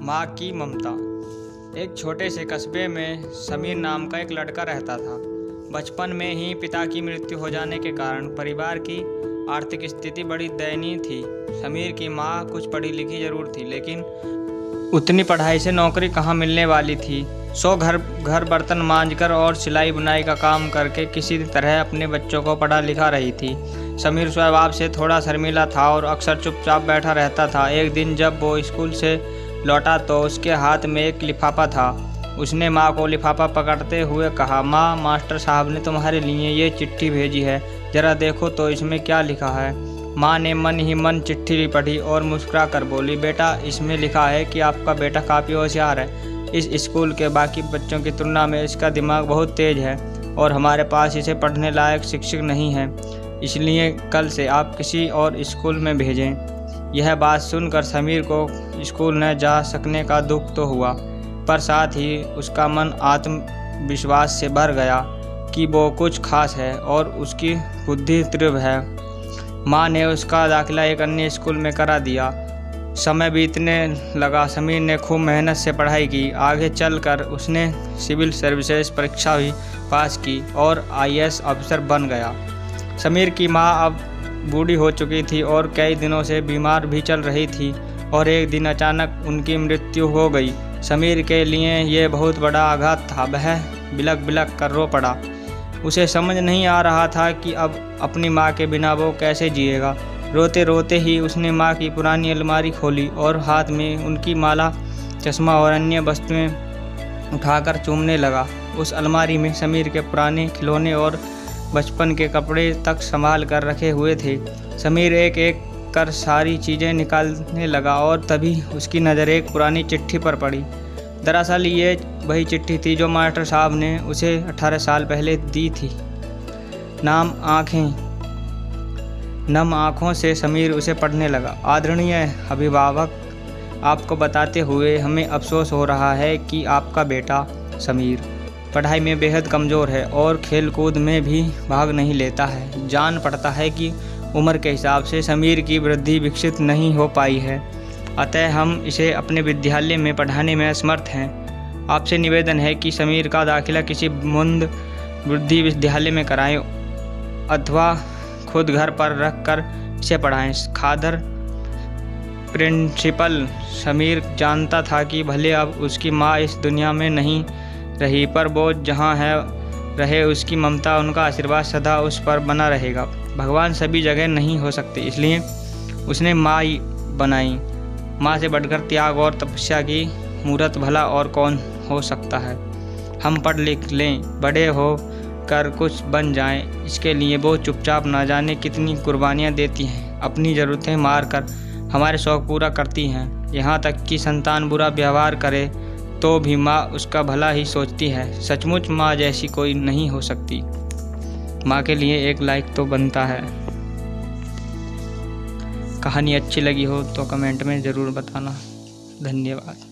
माँ की ममता। एक छोटे से कस्बे में समीर नाम का एक लड़का रहता था। बचपन में ही पिता की मृत्यु हो जाने के कारण परिवार की आर्थिक स्थिति बड़ी दयनीय थी। समीर की माँ कुछ पढ़ी लिखी जरूर थी, लेकिन उतनी पढ़ाई से नौकरी कहाँ मिलने वाली थी। सो घर बर्तन मांजकर और सिलाई बुनाई का काम करके किसी तरह अपने बच्चों को पढ़ा लिखा रही थी। समीर स्वभाव से थोड़ा शर्मीला था और अक्सर चुपचाप बैठा रहता था। एक दिन जब वो स्कूल से लौटा तो उसके हाथ में एक लिफाफा था। उसने माँ को लिफाफा पकड़ते हुए कहा, माँ, मास्टर साहब ने तुम्हारे लिए ये चिट्ठी भेजी है, ज़रा देखो तो इसमें क्या लिखा है। माँ ने मन ही मन चिट्ठी पढ़ी और मुस्कुरा कर बोली, बेटा, इसमें लिखा है कि आपका बेटा काफ़ी होशियार है। इस स्कूल के बाकी बच्चों की तुलना में इसका दिमाग बहुत तेज है और हमारे पास इसे पढ़ने लायक शिक्षक नहीं है, इसलिए कल से आप किसी और स्कूल में भेजें। यह बात सुनकर समीर को स्कूल न जा सकने का दुख तो हुआ, पर साथ ही उसका मन आत्मविश्वास से भर गया कि वो कुछ खास है और उसकी बुद्धि तीव्र है। माँ ने उसका दाखिला एक अन्य स्कूल में करा दिया। समय बीतने लगा। समीर ने खूब मेहनत से पढ़ाई की। आगे चलकर उसने सिविल सर्विसेज परीक्षा भी पास की और IAS अफसर बन गया। समीर की माँ अब बूढ़ी हो चुकी थी और कई दिनों से बीमार भी चल रही थी और एक दिन अचानक उनकी मृत्यु हो गई। समीर के लिए ये बहुत बड़ा आघात था। वह बिलख बिलख कर रो पड़ा। उसे समझ नहीं आ रहा था कि अब अपनी माँ के बिना वो कैसे जिएगा। रोते रोते ही उसने माँ की पुरानी अलमारी खोली और हाथ में उनकी माला, चश्मा और अन्य वस्तुएं उठाकर चूमने लगा। उस अलमारी में समीर के पुराने खिलौने और बचपन के कपड़े तक संभाल कर रखे हुए थे। समीर एक एक कर सारी चीज़ें निकालने लगा और तभी उसकी नज़र एक पुरानी चिट्ठी पर पड़ी। दरअसल ये वही चिट्ठी थी जो मास्टर साहब ने उसे 18 साल पहले दी थी। नम आँखों से समीर उसे पढ़ने लगा। आदरणीय अभिभावक, आपको बताते हुए हमें अफसोस हो रहा है कि आपका बेटा समीर पढ़ाई में बेहद कमज़ोर है और खेलकूद में भी भाग नहीं लेता है। जान पड़ता है कि उम्र के हिसाब से समीर की वृद्धि विकसित नहीं हो पाई है, अतः हम इसे अपने विद्यालय में पढ़ाने में असमर्थ हैं। आपसे निवेदन है कि समीर का दाखिला किसी मंद वृद्धि विद्यालय में कराएं अथवा खुद घर पर रख कर इसे पढ़ाएं। खादर प्रिंसिपल। समीर जानता था कि भले अब उसकी माँ इस दुनिया में नहीं रही, पर वो जहाँ है रहे, उसकी ममता, उनका आशीर्वाद सदा उस पर बना रहेगा। भगवान सभी जगह नहीं हो सकते, इसलिए उसने माँ बनाई। माँ से बढ़कर त्याग और तपस्या की मूर्त भला और कौन हो सकता है। हम पढ़ लिख लें, बड़े हो कर कुछ बन जाएं, इसके लिए वो चुपचाप ना जाने कितनी कुर्बानियाँ देती हैं। अपनी ज़रूरतें मार कर हमारे शौक़ पूरा करती हैं। यहाँ तक कि संतान बुरा व्यवहार करे तो भी माँ उसका भला ही सोचती है। सचमुच माँ जैसी कोई नहीं हो सकती। माँ के लिए एक लाइक तो बनता है। कहानी अच्छी लगी हो तो कमेंट में ज़रूर बताना। धन्यवाद।